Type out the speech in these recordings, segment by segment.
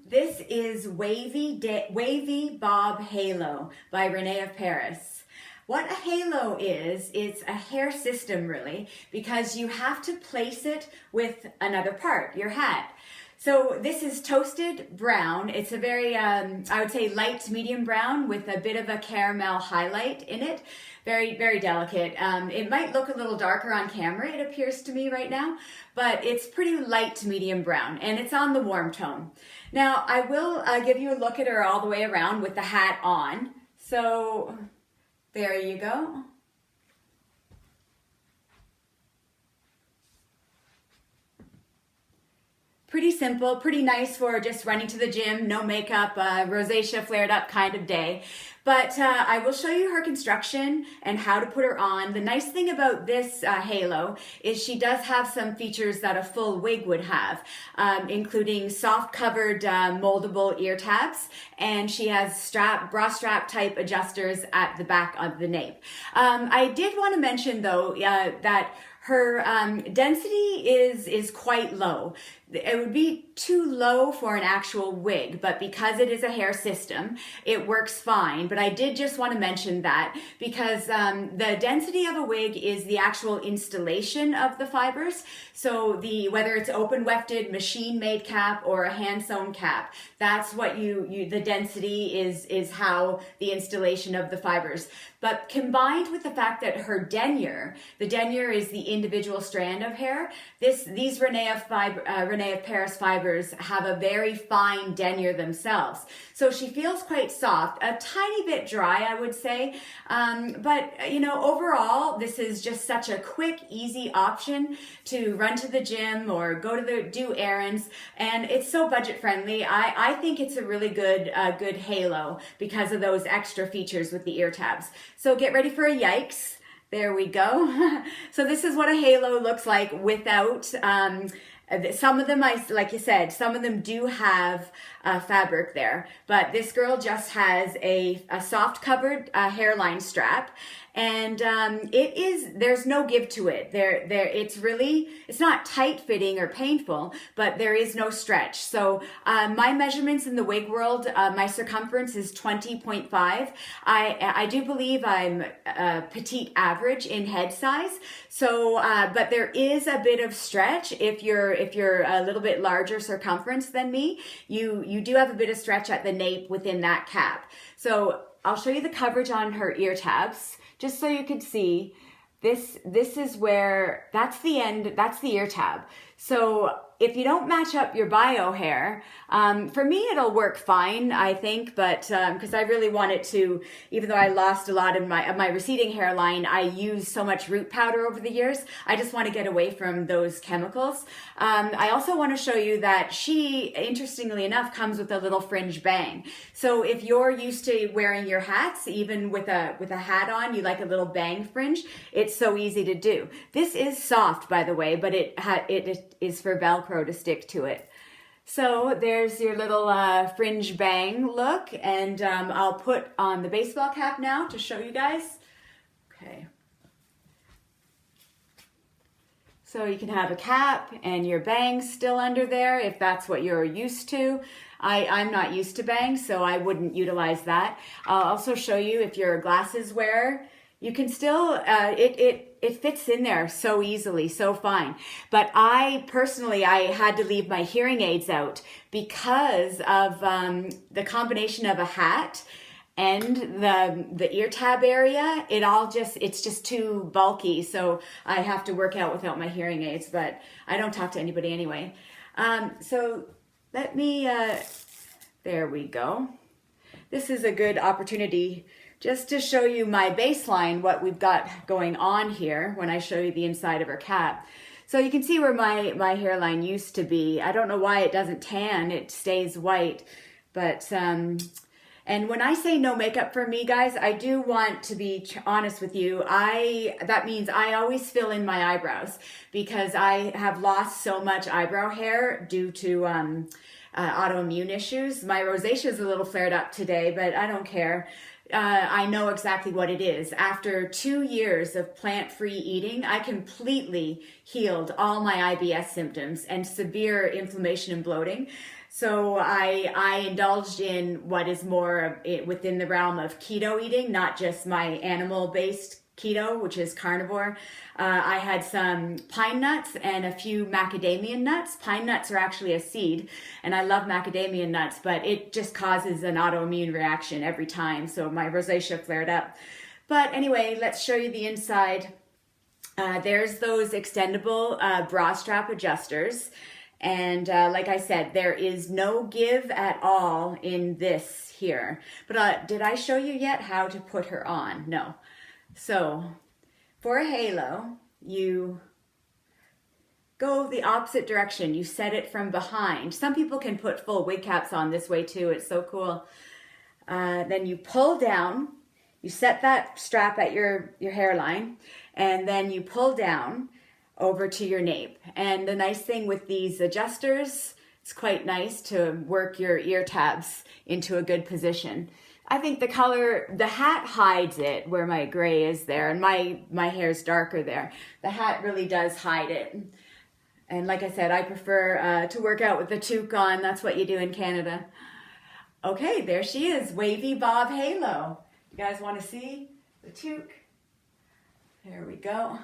This is Wavy Bob Halo by Rene of Paris. What a halo is, it's a hair system really, because you have to place it with another part, your hat. So this is toasted brown. It's a very, I would say light medium brown with a bit of a caramel highlight in it. Very, very delicate. It might look a little darker on camera, it appears to me right now, but it's pretty light to medium brown, and it's on the warm tone. Now, I will give you a look at her all the way around with the hat on. So, there you go. Pretty simple, pretty nice for just running to the gym, no makeup, rosacea flared up kind of day. But I will show you her construction and how to put her on. The nice thing about this halo is she does have some features that a full wig would have, including soft covered moldable ear tabs, and she has bra strap type adjusters at the back of the nape. I did want to mention though that her density is quite low. It would be too low for an actual wig, but because it is a hair system, it works fine. But I did just want to mention that because the density of a wig is the actual installation of the fibers. So whether it's open wefted, machine made cap or a hand sewn cap, that's what the density is how the installation of the fibers. But combined with the fact that her denier, the denier is the individual strand of hair, these Rene of Paris fibers have a very fine denier themselves. So she feels quite soft, a tiny bit dry, I would say. But you know, overall, this is just such a quick, easy option to run to the gym or go to do errands, and it's so budget friendly. I think it's a really good halo because of those extra features with the ear tabs. So get ready for a yikes. There we go. So this is what a halo looks like without, some of them, like you said, some of them do have fabric there, but this girl just has a soft covered hairline strap, and there's no give to it. It's not tight fitting or painful, but there is no stretch. So my measurements in the wig world, my circumference is 20.5. I do believe I'm petite average in head size. So, but there is a bit of stretch if you're a little bit larger circumference than me. You do have a bit of stretch at the nape within that cap. So I'll show you the coverage on her ear tabs, just so you can see. This is where, that's the end, that's the ear tab. So if you don't match up your bio hair, for me it'll work fine, I think, but because I really want it to, even though I lost a lot of my receding hairline, I used so much root powder over the years, I just want to get away from those chemicals. I also want to show you that she, interestingly enough, comes with a little fringe bang. So if you're used to wearing your hats, even with a hat on, you like a little bang fringe, it's so easy to do. This is soft, by the way, but it is for Velcro to stick to it. So there's your little fringe bang look, and I'll put on the baseball cap now to show you guys. Okay. So you can have a cap and your bangs still under there if that's what you're used to. I'm not used to bangs, so I wouldn't utilize that. I'll also show you if you're a glasses wearer, you can still, it fits in there so easily, so fine. But I had to leave my hearing aids out because of the combination of a hat and the ear tab area. It's just too bulky, so I have to work out without my hearing aids, but I don't talk to anybody anyway. So let me, there we go. This is a good opportunity just to show you my baseline, what we've got going on here when I show you the inside of her cap. So you can see where my hairline used to be. I don't know why it doesn't tan, it stays white. But, and when I say no makeup for me, guys, I do want to be honest with you. That means I always fill in my eyebrows because I have lost so much eyebrow hair due to autoimmune issues. My rosacea is a little flared up today, but I don't care. I know exactly what it is. After 2 years of plant-free eating, I completely healed all my IBS symptoms and severe inflammation and bloating. So I indulged in what is more within the realm of keto eating, not just my animal-based keto, which is carnivore. I had some pine nuts and a few macadamia nuts. Pine nuts are actually a seed, and I love macadamia nuts, but it just causes an autoimmune reaction every time. So my rosacea flared up. But anyway, let's show you the inside. There's those extendable bra strap adjusters. And like I said, there is no give at all in this here. But did I show you yet how to put her on? No. So for a halo, you go the opposite direction. You set it from behind. Some people can put full wig caps on this way too. It's so cool. Then you pull down. You set that strap at your hairline, and then you pull down over to your nape. And the nice thing with these adjusters, it's quite nice to work your ear tabs into a good position. I think the color, the hat hides it where my gray is there, and my hair's darker there. The hat really does hide it. And like I said, I prefer to work out with the toque on. That's what you do in Canada. Okay, there she is, Wavy Bob Halo. You guys want to see the toque? There we go.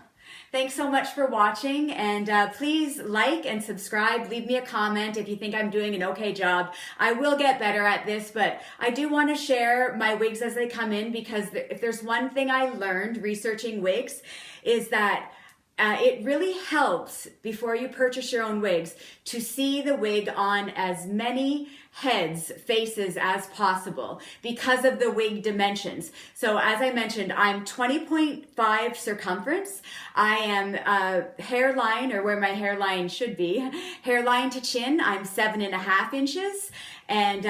Thanks so much for watching, and please like and subscribe. Leave me a comment if you think I'm doing an okay job. I will get better at this, but I do want to share my wigs as they come in, because if there's one thing I learned researching wigs is that it really helps before you purchase your own wigs to see the wig on as many heads, faces as possible because of the wig dimensions. So as I mentioned, I'm 20.5 circumference. I am hairline, or where my hairline should be, hairline to chin, I'm 7.5 inches. And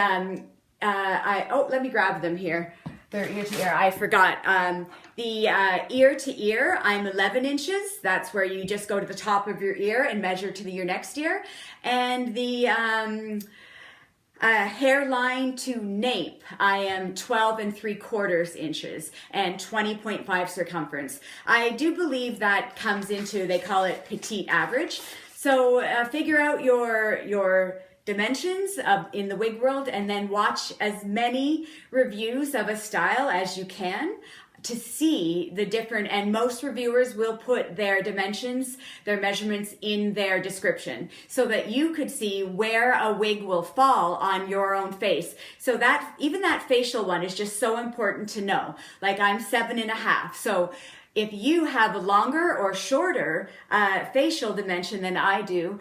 let me grab them here. They're ear to ear. I forgot. The ear to ear, I'm 11 inches. That's where you just go to the top of your ear and measure to your next ear. And the hairline to nape, I am 12.75 inches and 20.5 circumference. I do believe that comes into, they call it petite average. So figure out your dimensions in the wig world, and then watch as many reviews of a style as you can to see the different, and most reviewers will put their dimensions, their measurements in their description so that you could see where a wig will fall on your own face. So that, even that facial one is just so important to know. Like I'm 7.5. So if you have a longer or shorter facial dimension than I do,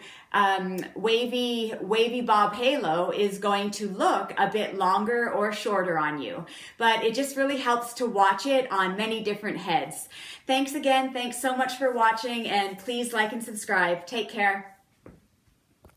Wavy Bob Halo is going to look a bit longer or shorter on you. But it just really helps to watch it on many different heads. Thanks again. Thanks so much for watching, and please like and subscribe. Take care.